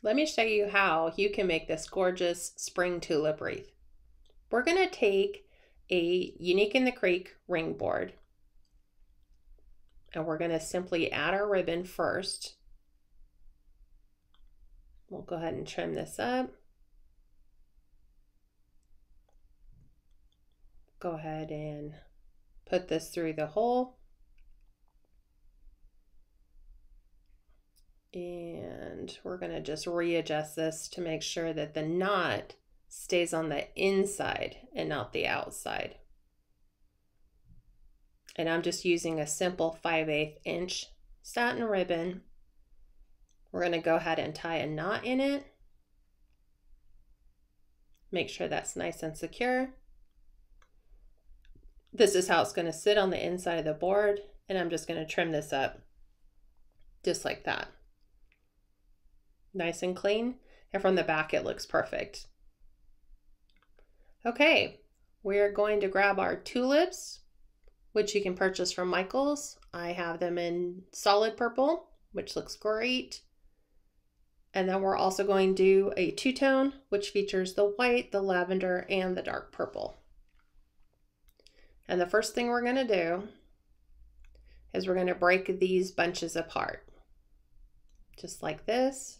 let me show you how you can make this gorgeous spring tulip wreath. We're going to take a Unique in the Creek ring board, and we're going to simply add our ribbon first. We'll go ahead and trim this up. Go ahead and put this through the hole. And we're going to just readjust this to make sure that the knot stays on the inside and not the outside. And I'm just using a simple 5/8 inch satin ribbon. We're going to go ahead and tie a knot in it. Make sure that's nice and secure. This is how it's going to sit on the inside of the board, and I'm just going to trim this up just like that. Nice and clean, and from the back it looks perfect. Okay, we're going to grab our tulips, which you can purchase from Michael's. I have them in solid purple, which looks great. And then we're also going to do a two-tone, which features the white, the lavender, and the dark purple. And the first thing we're going to do is we're going to break these bunches apart, just like this.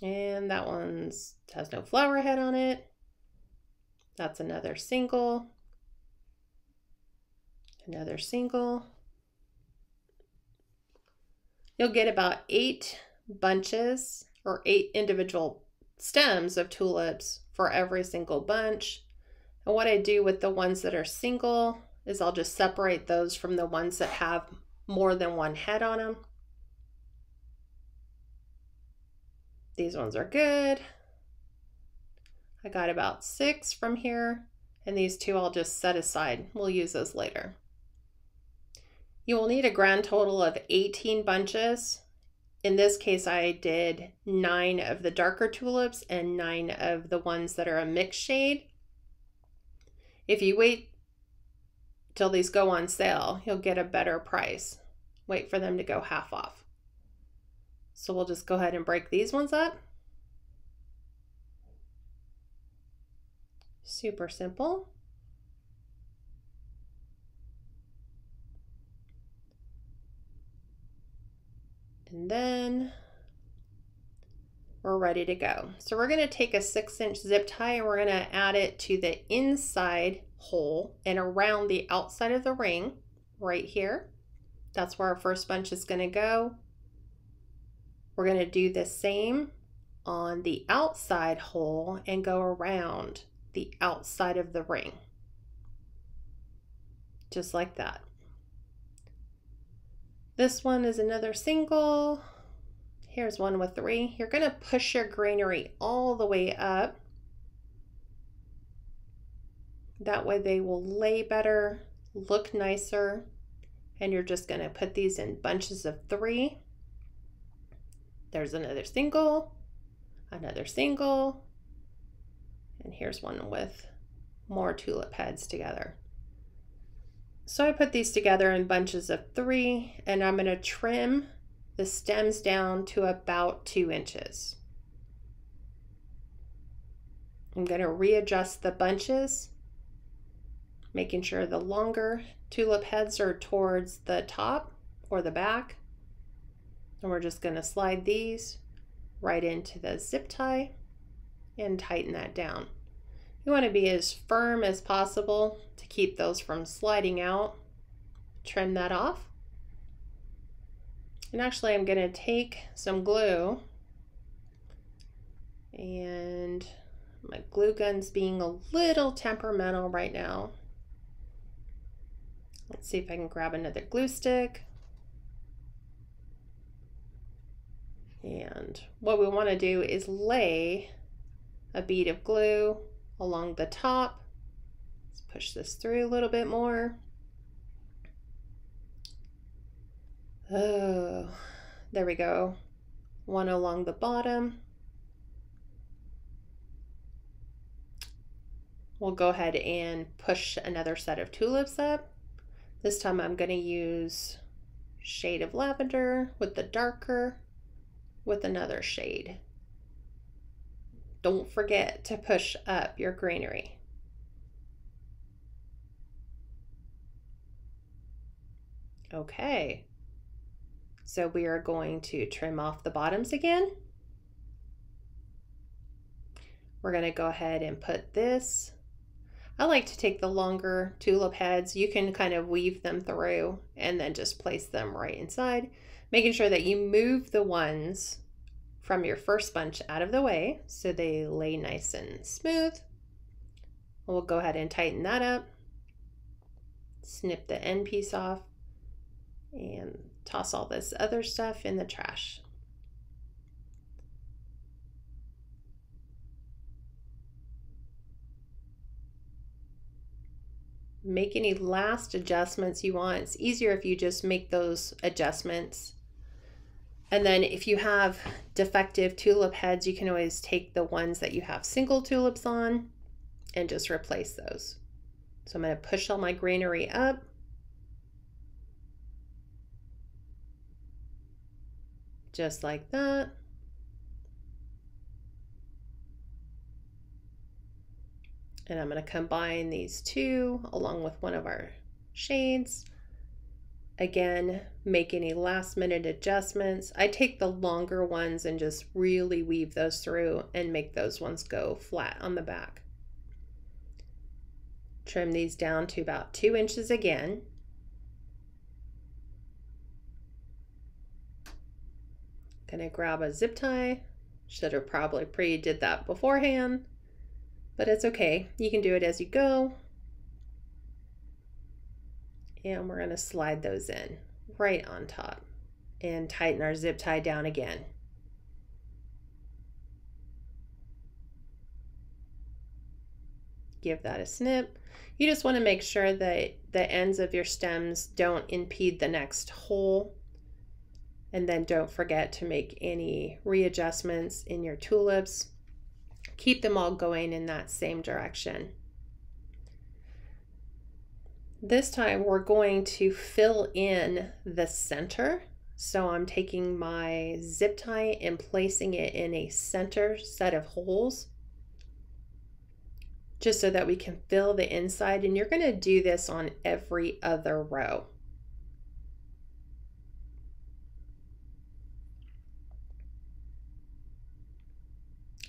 And that one has no flower head on it. That's another single. Another single. You'll get about 8 bunches or 8 individual stems of tulips for every single bunch. And what I do with the ones that are single is I'll just separate those from the ones that have more than one head on them. These ones are good. I got about 6 from here, and these 2 I'll just set aside. We'll use those later. You will need a grand total of 18 bunches. In this case, I did 9 of the darker tulips and 9 of the ones that are a mixed shade. If you wait till these go on sale, you'll get a better price. Wait for them to go half off. So we'll just go ahead and break these ones up. Super simple. And then we're ready to go. So we're going to take a 6-inch zip tie and we're going to add it to the inside hole and around the outside of the ring right here. That's where our first bunch is going to go. We're going to do the same on the outside hole and go around the outside of the ring. Just like that. This one is another single. Here's one with 3. You're going to push your greenery all the way up. That way they will lay better, look nicer, and you're just going to put these in bunches of 3. There's another single, and here's one with more tulip heads together. So I put these together in bunches of 3, and I'm going to trim the stems down to about 2 inches. I'm going to readjust the bunches, making sure the longer tulip heads are towards the top or the back. And we're just going to slide these right into the zip tie and tighten that down. You want to be as firm as possible to keep those from sliding out. Trim that off. And actually I'm going to take some glue, and my glue gun's being a little temperamental right now. Let's see if I can grab another glue stick. And what we want to do is lay a bead of glue along the top. Let's push this through a little bit more. Oh, there we go. One along the bottom. We'll go ahead and push another set of tulips up. This time I'm going to use shade of lavender with the darker with another shade. Don't forget to push up your greenery. Okay, so we are going to trim off the bottoms again. We're going to go ahead and put this. I like to take the longer tulip heads. You can kind of weave them through and then just place them right inside, making sure that you move the ones from your first bunch out of the way so they lay nice and smooth. We'll go ahead and tighten that up, snip the end piece off, and toss all this other stuff in the trash. Make any last adjustments you want. It's easier if you just make those adjustments. And then if you have defective tulip heads, you can always take the ones that you have single tulips on and just replace those. So I'm going to push all my greenery up. Just like that. And I'm going to combine these two along with one of our shades. Again, make any last minute adjustments. I take the longer ones and just really weave those through and make those ones go flat on the back. Trim these down to about 2 inches again. Gonna grab a zip tie. Should have probably pre-did that beforehand, but it's okay. You can do it as you go. And we're gonna slide those in right on top and tighten our zip tie down again. Give that a snip. You just want to make sure that the ends of your stems don't impede the next hole. And then don't forget to make any readjustments in your tulips. Keep them all going in that same direction. This time we're going to fill in the center. So I'm taking my zip tie and placing it in a center set of holes, just so that we can fill the inside. And you're going to do this on every other row.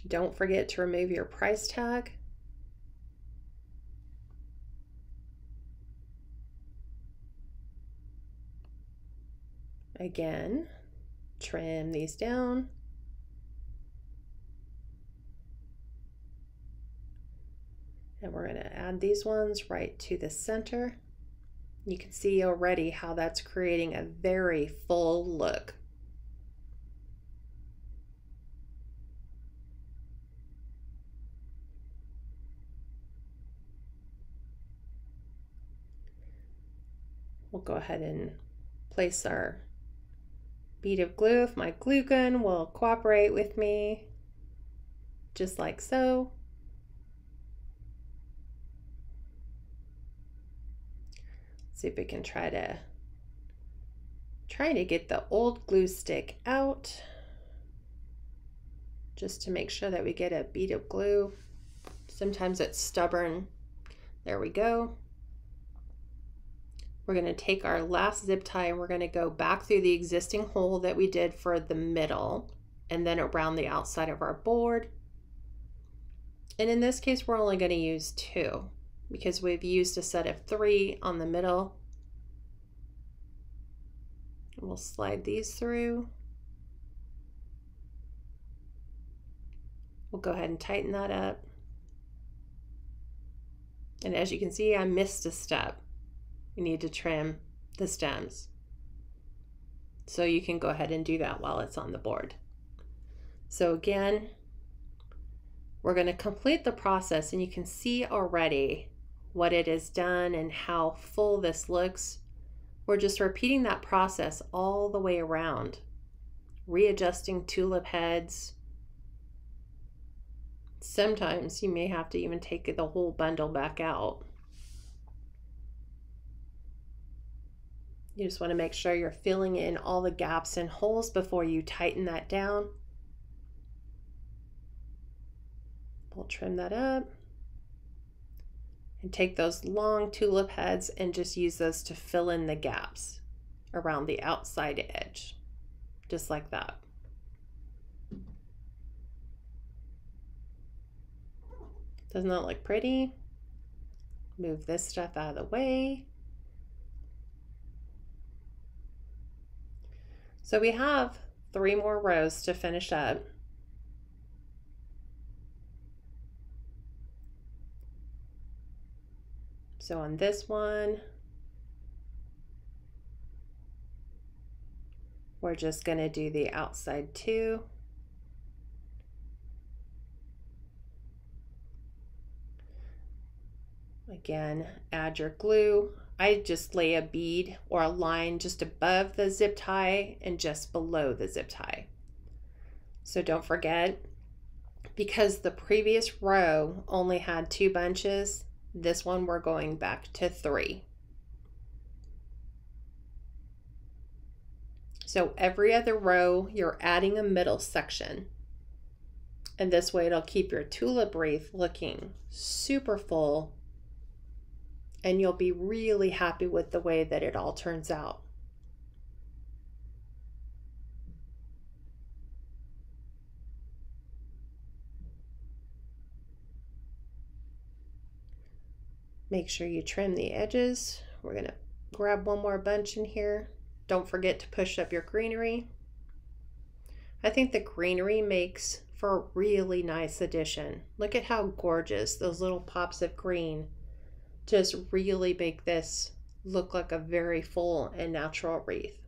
Don't forget to remove your price tag. Again, trim these down. And we're going to add these ones right to the center. You can see already how that's creating a very full look. We'll go ahead and place our bead of glue. If my glue gun will cooperate with me, just like so. See if we can try to get the old glue stick out, just to make sure that we get a bead of glue. Sometimes it's stubborn. There we go. We're going to take our last zip tie and we're going to go back through the existing hole that we did for the middle and then around the outside of our board. And in this case, we're only going to use 2 because we've used a set of 3 on the middle. We'll slide these through. We'll go ahead and tighten that up. And as you can see, I missed a step. You need to trim the stems. So you can go ahead and do that while it's on the board. So again, we're going to complete the process and you can see already what it has done and how full this looks. We're just repeating that process all the way around, readjusting tulip heads. Sometimes you may have to even take the whole bundle back out. You just want to make sure you're filling in all the gaps and holes before you tighten that down. We'll trim that up and take those long tulip heads and just use those to fill in the gaps around the outside edge, just like that. Doesn't that look pretty? Move this stuff out of the way. So we have 3 more rows to finish up. So on this one, we're just going to do the outside 2. Again, add your glue. I just lay a bead or a line just above the zip tie and just below the zip tie. So don't forget, because the previous row only had 2 bunches, this one we're going back to 3. So every other row, you're adding a middle section. And this way it'll keep your tulip wreath looking super full, and you'll be really happy with the way that it all turns out. Make sure you trim the edges. We're going to grab one more bunch in here. Don't forget to push up your greenery. I think the greenery makes for a really nice addition. Look at how gorgeous those little pops of green just really make this look like a very full and natural wreath,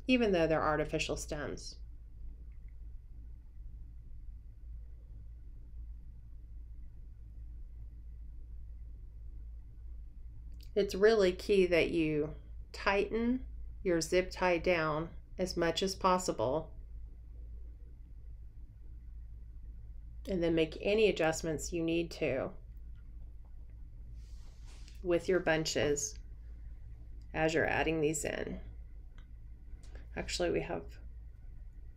even though they're artificial stems. It's really key that you tighten your zip tie down as much as possible, and then make any adjustments you need to with your bunches as you're adding these in. Actually,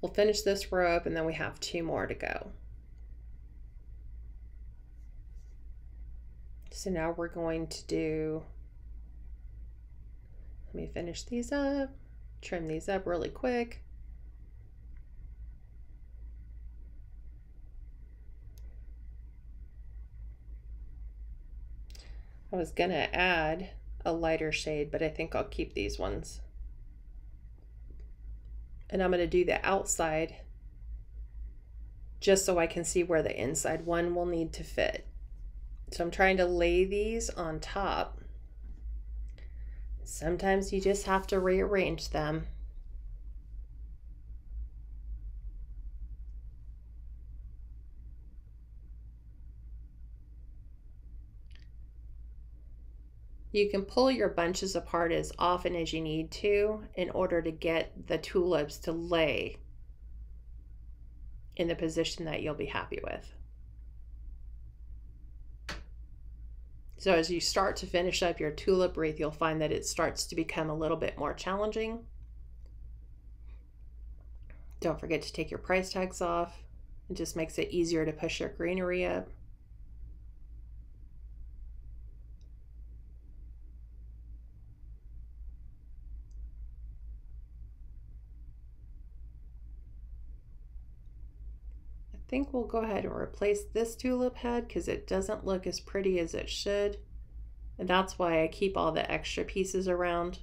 we'll finish this row up and then we have 2 more to go. So now we're going to do, let me finish these up, trim these up really quick. I was gonna add a lighter shade, but I think I'll keep these ones. And I'm gonna do the outside just so I can see where the inside one will need to fit. So I'm trying to lay these on top. Sometimes you just have to rearrange them. You can pull your bunches apart as often as you need to in order to get the tulips to lay in the position that you'll be happy with. So as you start to finish up your tulip wreath, you'll find that it starts to become a little bit more challenging. Don't forget to take your price tags off. It just makes it easier to push your greenery up. I think we'll go ahead and replace this tulip head because it doesn't look as pretty as it should. And that's why I keep all the extra pieces around,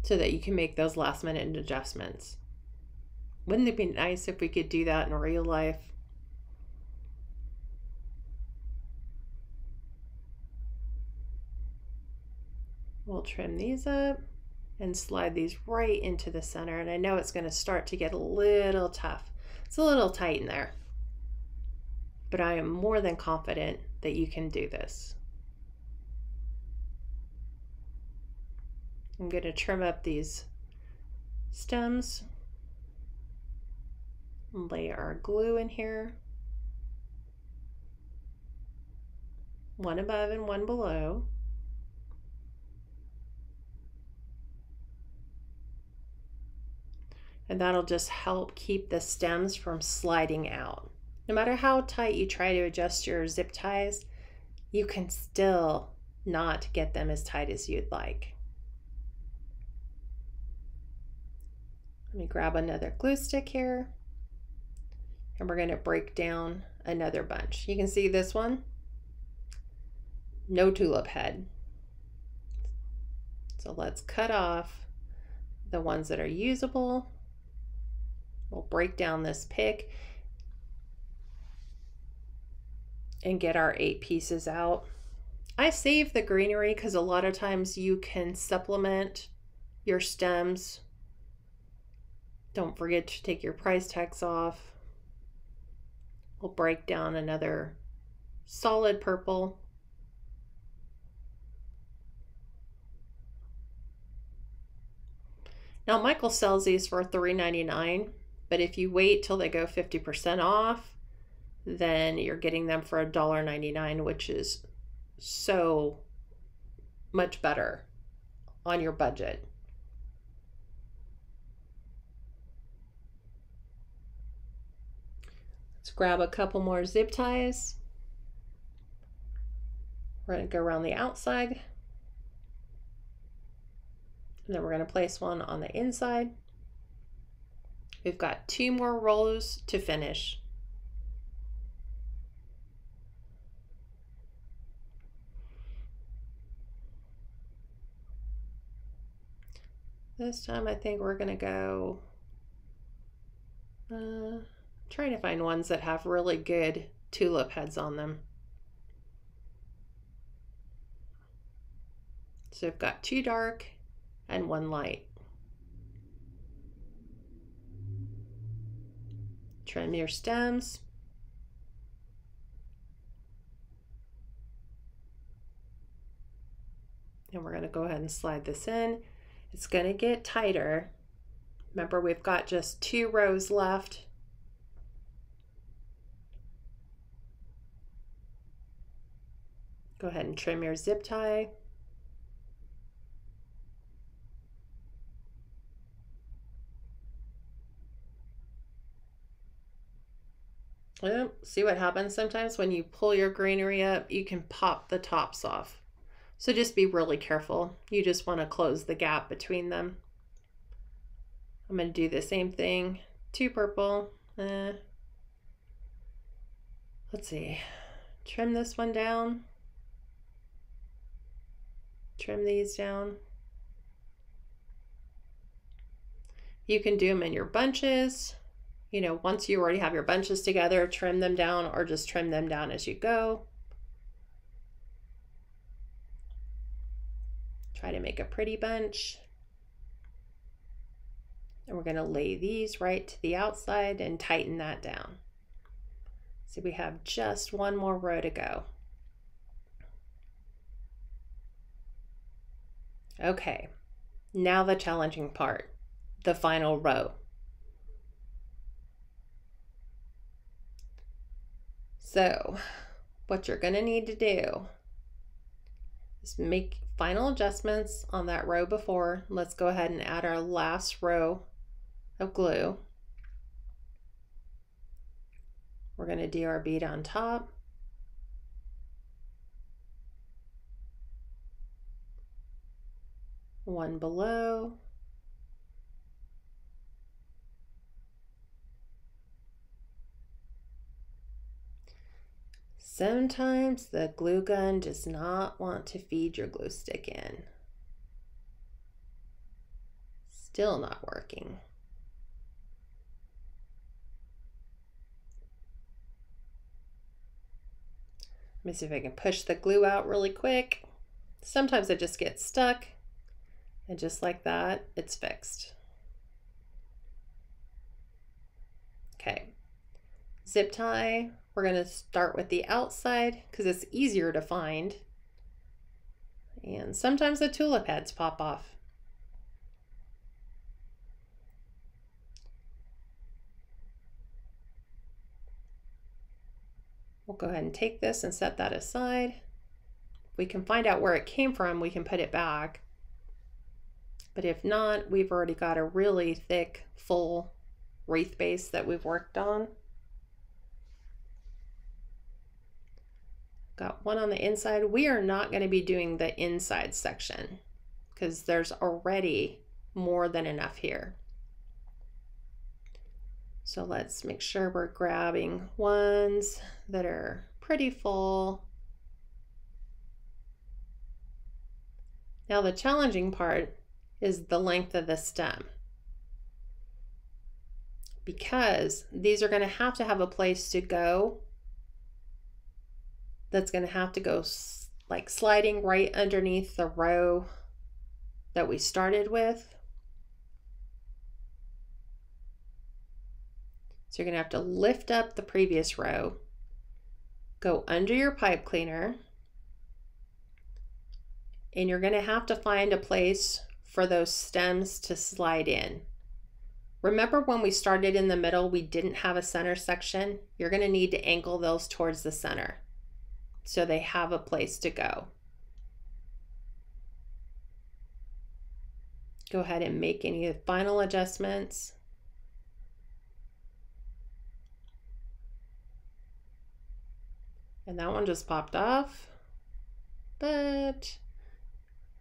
so that you can make those last minute adjustments. Wouldn't it be nice if we could do that in real life? We'll trim these up and slide these right into the center. And I know it's going to start to get a little tough. It's a little tight in there, but I am more than confident that you can do this. I'm going to trim up these stems, lay our glue in here, one above and one below. And that'll just help keep the stems from sliding out. No matter how tight you try to adjust your zip ties, you can still not get them as tight as you'd like. Let me grab another glue stick here, and we're going to break down another bunch. You can see this one, no tulip head. So let's cut off the ones that are usable. We'll break down this pick and get our 8 pieces out. I save the greenery because a lot of times you can supplement your stems. Don't forget to take your price tags off. We'll break down another solid purple. Now Michael sells these for $3.99, but if you wait till they go 50% off, then you're getting them for $1.99, which is so much better on your budget. Let's grab a couple more zip ties. We're going to go around the outside, and then we're going to place one on the inside. We've got 2 more rows to finish. This time I think we're going to go, trying to find ones that have really good tulip heads on them. So we've got 2 dark and 1 light. Trim your stems. And we're going to go ahead and slide this in. It's going to get tighter. Remember, we've got just 2 rows left. Go ahead and trim your zip tie. Well, see what happens sometimes when you pull your greenery up, you can pop the tops off. So just be really careful. You just want to close the gap between them. I'm going to do the same thing. 2 purple. Let's see. Trim this one down. Trim these down. You can do them in your bunches. You know, once you already have your bunches together, trim them down, or just trim them down as you go. Try to make a pretty bunch. And we're going to lay these right to the outside and tighten that down. So we have just 1 more row to go. Okay, now the challenging part, the final row. So what you're going to need to do is make final adjustments on that row before. Let's go ahead and add our last row of glue. We're going to do our bead on top. One below. Sometimes the glue gun does not want to feed your glue stick in. Still not working. Let me see if I can push the glue out really quick. Sometimes it just gets stuck, and just like that, it's fixed. Okay, zip tie. We're going to start with the outside because it's easier to find. And sometimes the tulip heads pop off. We'll go ahead and take this and set that aside. If we can find out where it came from, we can put it back. But if not, we've already got a really thick, full wreath base that we've worked on. Got one on the inside. We are not going to be doing the inside section because there's already more than enough here. So let's make sure we're grabbing ones that are pretty full. Now the challenging part is the length of the stem, because these are going to have a place to go that's going to have to go like sliding right underneath the row that we started with. So you're going to have to lift up the previous row, go under your pipe cleaner, and you're going to have to find a place for those stems to slide in. Remember when we started in the middle, we didn't have a center section? You're going to need to angle those towards the center so they have a place to go. Go ahead and make any final adjustments. And that one just popped off, but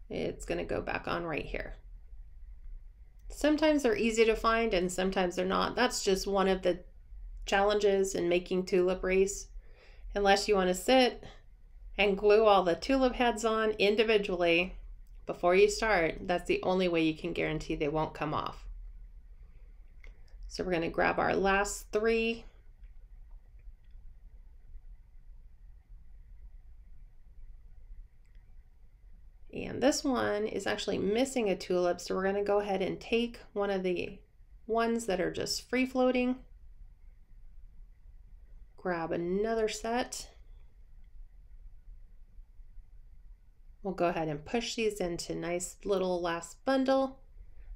it's going to go back on right here. Sometimes they're easy to find and sometimes they're not. That's just one of the challenges in making tulip wreaths. Unless you want to sit and glue all the tulip heads on individually before you start, that's the only way you can guarantee they won't come off. So we're going to grab our last three. And this one is actually missing a tulip, so we're going to go ahead and take one of the ones that are just free floating, grab another set. We'll go ahead and push these into nice little last bundle.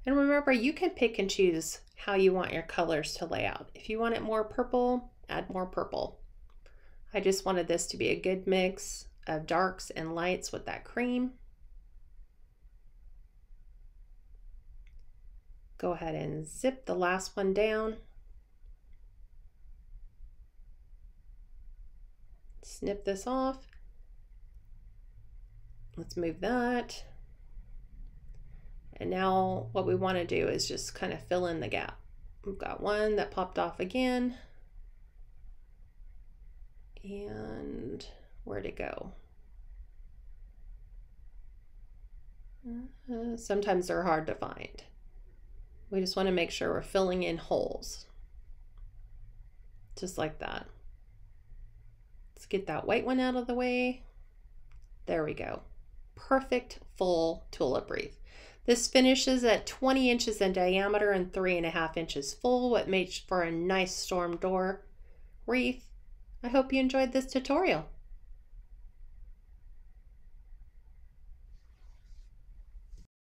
And remember, you can pick and choose how you want your colors to lay out. If you want it more purple, add more purple. I just wanted this to be a good mix of darks and lights with that cream. Go ahead and zip the last one down. Snip this off. Let's move that. And now what we want to do is just kind of fill in the gap. We've got one that popped off again. And where'd it go? Sometimes they're hard to find. We just want to make sure we're filling in holes. Just like that. Let's get that white one out of the way. There we go. Perfect full tulip wreath. This finishes at 20 inches in diameter and 3.5 inches full, what makes for a nice storm door wreath. I hope you enjoyed this tutorial.